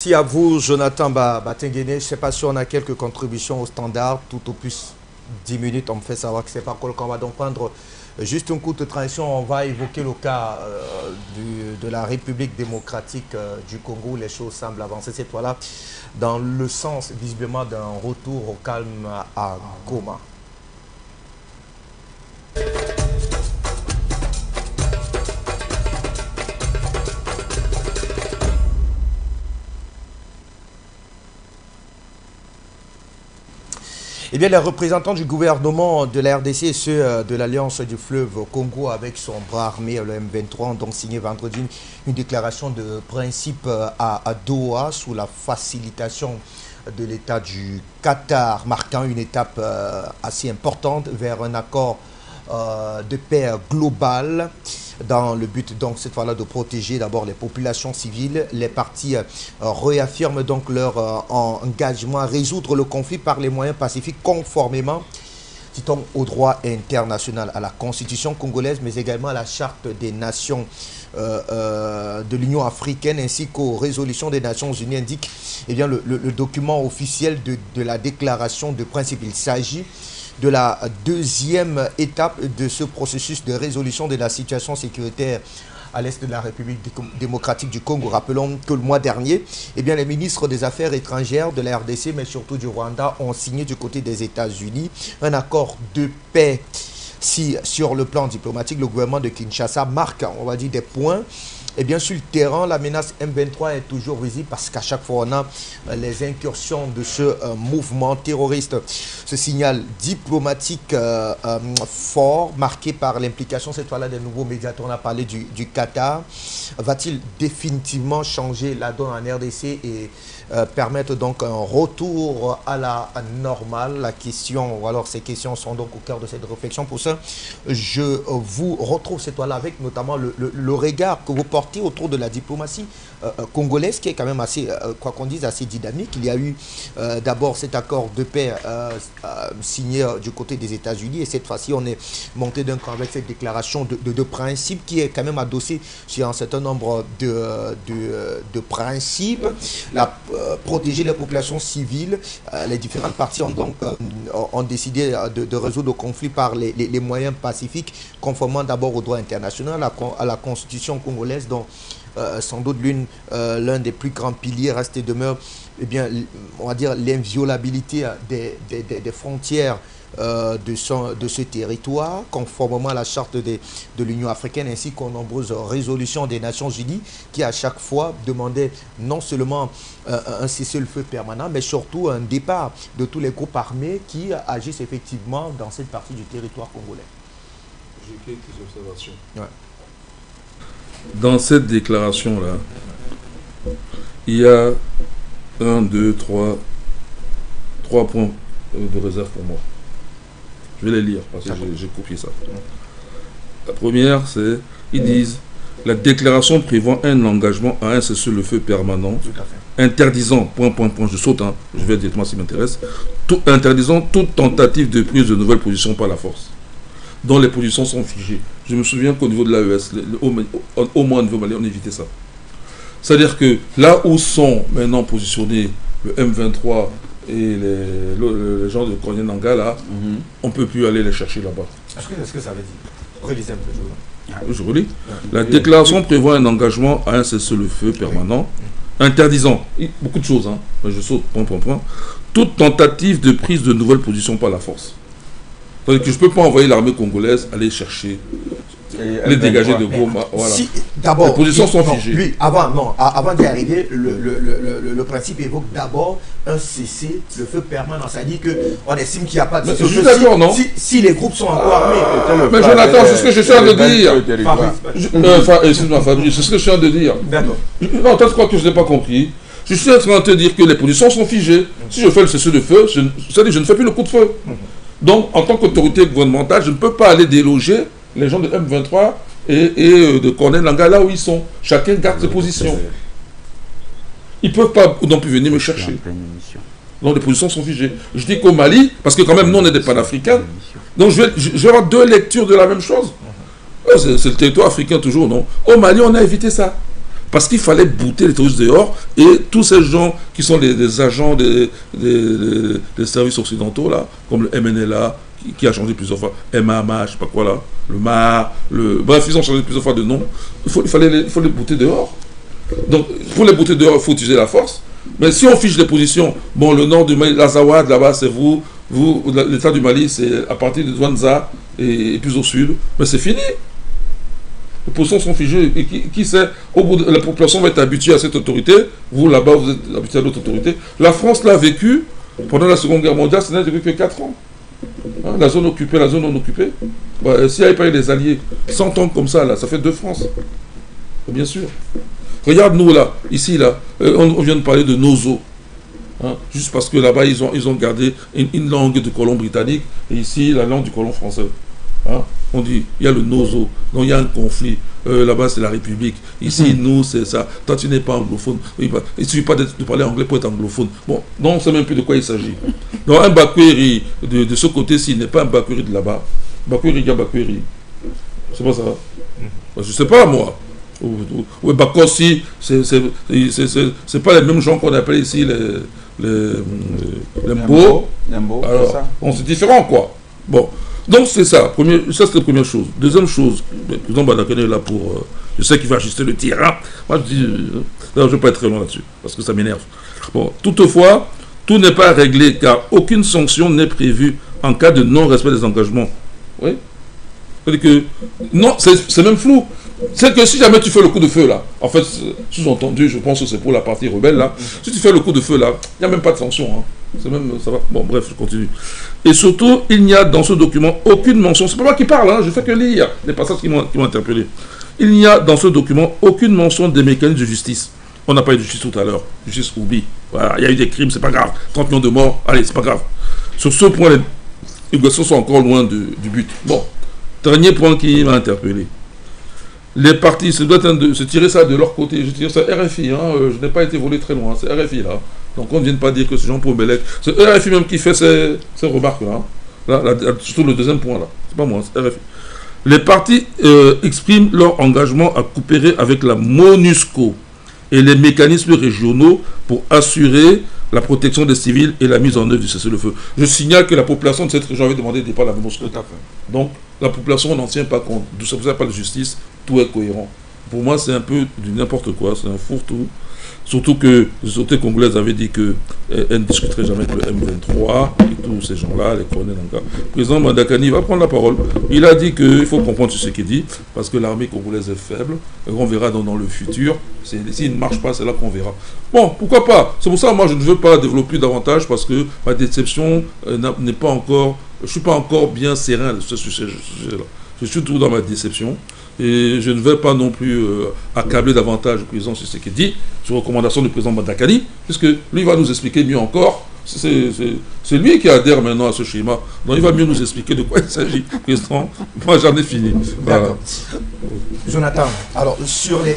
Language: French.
Merci à vous, Jonathan Batenguene. Je ne sais pas si on a quelques contributions au standard. Tout au plus 10 minutes, on me fait savoir que ce n'est pas quoi. On va donc prendre juste une courte transition. On va évoquer le cas de la République démocratique du Congo. Les choses semblent avancer cette fois-là dans le sens visiblement d'un retour au calme à Goma. Eh bien, les représentants du gouvernement de la RDC et ceux de l'Alliance du fleuve Congo avec son bras armé, le M23, ont donc signé vendredi une déclaration de principe à Doha sous la facilitation de l'État du Qatar, marquant une étape assez importante vers un accord de paix globale dans le but donc cette fois-là de protéger d'abord les populations civiles. Les partis réaffirment donc leur engagement à résoudre le conflit par les moyens pacifiques conformément, citons, au droit international, à la constitution congolaise, mais également à la charte des nations de l'Union africaine ainsi qu'aux résolutions des Nations Unies, indique eh bien, le document officiel de la déclaration de principe. Il s'agit de la deuxième étape de ce processus de résolution de la situation sécuritaire à l'est de la République démocratique du Congo. Rappelons que le mois dernier, eh bien, les ministres des Affaires étrangères de la RDC, mais surtout du Rwanda, ont signé du côté des États-Unis un accord de paix. Si sur le plan diplomatique, le gouvernement de Kinshasa marque, on va dire, des points, et bien sur le terrain, la menace M23 est toujours visible parce qu'à chaque fois on a les incursions de ce mouvement terroriste. Ce signal diplomatique fort, marqué par l'implication cette fois-là des nouveaux médiateurs, on a parlé du Qatar, va-t-il définitivement changer la donne en RDC et permettre donc un retour à la normale? La question, ou alors ces questions sont donc au cœur de cette réflexion. Pour ça, je vous retrouve cette fois-là avec notamment le regard que vous portez autour de la diplomatie congolaise, qui est quand même assez, quoi qu'on dise, assez dynamique. Il y a eu d'abord cet accord de paix signé du côté des États-Unis, et cette fois-ci on est monté d'un cran avec cette déclaration de principe qui est quand même adossée sur un certain nombre de principes. Protéger les populations civiles. Les différentes parties ont donc ont décidé de résoudre le conflit par les moyens pacifiques, conformément d'abord au droit international, à la constitution congolaise, dont sans doute l'un des plus grands piliers reste et demeure, eh bien, on va dire, l'inviolabilité des frontières de ce territoire, conformément à la charte de l'Union africaine ainsi qu'aux nombreuses résolutions des Nations Unies qui à chaque fois demandaient non seulement un cessez-le-feu permanent, mais surtout un départ de tous les groupes armés qui agissent effectivement dans cette partie du territoire congolais. J'ai quelques observations. Ouais. Dans cette déclaration-là, il y a 1, 2, 3 points de réserve pour moi. Je vais les lire parce que j'ai copié ça. La première, c'est, ils disent, la déclaration prévoit un engagement à un cessez-le-feu permanent, interdisant, je saute, hein, je vais directement ce qui m'intéresse, interdisant toute tentative de prise de nouvelles positions par la force, dont les positions sont figées. Je me souviens qu'au niveau de l'AES, au moins au niveau malien, on évitait ça. C'est-à-dire que là où sont maintenant positionnés le M23 et les gens de Konya Nanga, là, on ne peut plus aller les chercher là-bas. Est-ce que ça veut dire? Relisez un peu. Je relis. La déclaration prévoit un engagement à un cessez-le-feu permanent, interdisant beaucoup de choses, hein. Je saute, toute tentative de prise de nouvelles positions par la force. C'est-à-dire que je ne peux pas envoyer l'armée congolaise aller chercher, les dégager de Goma. Voilà. Si, d'abord, les positions sont figées. Lui, avant d'y arriver, le principe évoque d'abord un cessez-le-feu permanent. C'est-à-dire qu'on estime qu'il n'y a pas de... Je suis d'accord, non? Si les groupes sont encore armés... Mais Jonathan, c'est ce que je suis en train de dire. Excuse-moi, Fabrice, c'est ce que je suis en train de dire. D'accord. Non, toi, tu crois que je n'ai pas compris? Je suis en train de te dire que les positions sont figées. Si je fais le cessez-le-feu, c'est-à-dire je ne fais plus le coup de feu. Donc, en tant qu'autorité gouvernementale, je ne peux pas aller déloger les gens de M23 et de Corneille Nanga là où ils sont. Chacun garde ses positions. Ils ne peuvent pas non plus venir me chercher. Donc, les positions sont figées. Je dis qu'au Mali, parce que quand même, nous, on est des panafricains, donc je vais avoir deux lectures de la même chose. C'est le territoire africain toujours, non? Au Mali, on a évité ça. Parce qu'il fallait bouter les terroristes dehors, et tous ces gens qui sont les agents des services occidentaux, là, comme le MNLA, qui a changé plusieurs fois, MAMA, je sais pas quoi là, le MAR, bref, ils ont changé plusieurs fois de nom. Il faut les bouter dehors. Donc, pour les bouter dehors, il faut utiliser la force. Mais si on fiche les positions, bon, le nord du Mali, l'Azawad, là-bas, c'est vous, l'État du Mali, c'est à partir de Douanza et plus au sud, mais c'est fini. Les positions sont figées. Et qui sait, au bout la population va être habituée à cette autorité. Vous, là-bas, vous êtes habitué à d'autres autorités. La France l'a vécu pendant la Seconde Guerre mondiale, ça n'a vécu que 4 ans. Hein, la zone occupée, la zone non occupée. Bah, s'il n'y avait pas eu les alliés, 100 ans comme ça, là, ça fait 2 France. Bien sûr. Regarde nous là, ici là, on vient de parler de Nozo. Hein, juste parce que là-bas, ils ont gardé une langue du colon britannique, et ici, la langue du colon français. Hein, on dit, il y a le Nozo, donc il y a un conflit. Là-bas, c'est la République. Ici, nous, c'est ça. Toi, tu n'es pas anglophone. Il ne suffit pas de parler anglais pour être anglophone. Bon, donc on ne sait même plus de quoi il s'agit. Donc, un Bakweri de ce côté-ci n'est pas un Bakweri de là-bas. Bakweri, il y a Bakweri. C'est pas ça. Je ne sais pas, moi. Oui, Bakossi, c'est pas les mêmes gens qu'on appelle ici les Mbo. Alors, bon, c'est différent, quoi. Bon. Donc c'est ça, ça c'est la première chose. Deuxième chose, le président Badakane est là pour... je sais qu'il va ajuster le tir. Hein. Moi je dis... je ne vais pas être très loin là-dessus, parce que ça m'énerve. Bon, toutefois, tout n'est pas réglé, car aucune sanction n'est prévue en cas de non-respect des engagements. Oui. C'est-à-dire que... Non, c'est même flou. C'est que si jamais tu fais le coup de feu là, en fait, sous-entendu, je pense que c'est pour la partie rebelle là, si tu fais le coup de feu là, il n'y a même pas de sanction. Hein. C'est même, ça va. Bon, bref, je continue. Et surtout, il n'y a dans ce document aucune mention, c'est pas moi qui parle, hein, je fais que lire les passages qui m'ont interpellé. Il n'y a dans ce document aucune mention des mécanismes de justice. On n'a pas eu de justice tout à l'heure, justice oublie. Voilà, il y a eu des crimes, c'est pas grave. 30 millions de morts, allez, c'est pas grave. Sur ce point, les négociations sont encore loin du but. Bon, dernier point qui m'a interpellé. Les partis, se tirer ça de leur côté. Je tire ça RFI, hein, je n'ai pas été volé très loin, c'est RFI là. Donc on ne vient pas dire que c'est Jean-Paul Bellec. C'est RFI même qui fait ces remarques là. Surtout le deuxième point là. C'est pas moi, c'est RFI. Les partis expriment leur engagement à coopérer avec la MONUSCO et les mécanismes régionaux pour assurer la protection des civils et la mise en œuvre du cessez-le-feu. Je signale que la population de cette région avait demandé le départ de la MONUSCO. Donc la population n'en tient pas compte. D'où ça ne pas de justice, tout est cohérent. Pour moi, c'est un peu du n'importe quoi, c'est un fourre-tout. Surtout que les autorités congolaises avaient dit qu'elles ne discuteraient jamais avec le M23 et tous ces gens-là, les colonels en cas. Le président Badakane va prendre la parole. Il a dit qu'il faut comprendre ce qu'il dit, parce que l'armée congolaise est faible. Et on verra dans le futur. S'il ne marche pas, c'est là qu'on verra. Bon, pourquoi pas? C'est pour ça que moi, je ne veux pas développer davantage, parce que ma déception n'est pas encore... Je ne suis pas encore bien serein sur ce sujet-là. Je suis toujours dans ma déception. Et je ne vais pas non plus accabler davantage le président sur ce qu'il dit, sur recommandation du président Badakane, puisque lui va nous expliquer mieux encore. C'est lui qui adhère maintenant à ce schéma. Donc il va mieux nous expliquer de quoi il s'agit. Président, moi j'en ai fini. Voilà. Jonathan, alors sur les...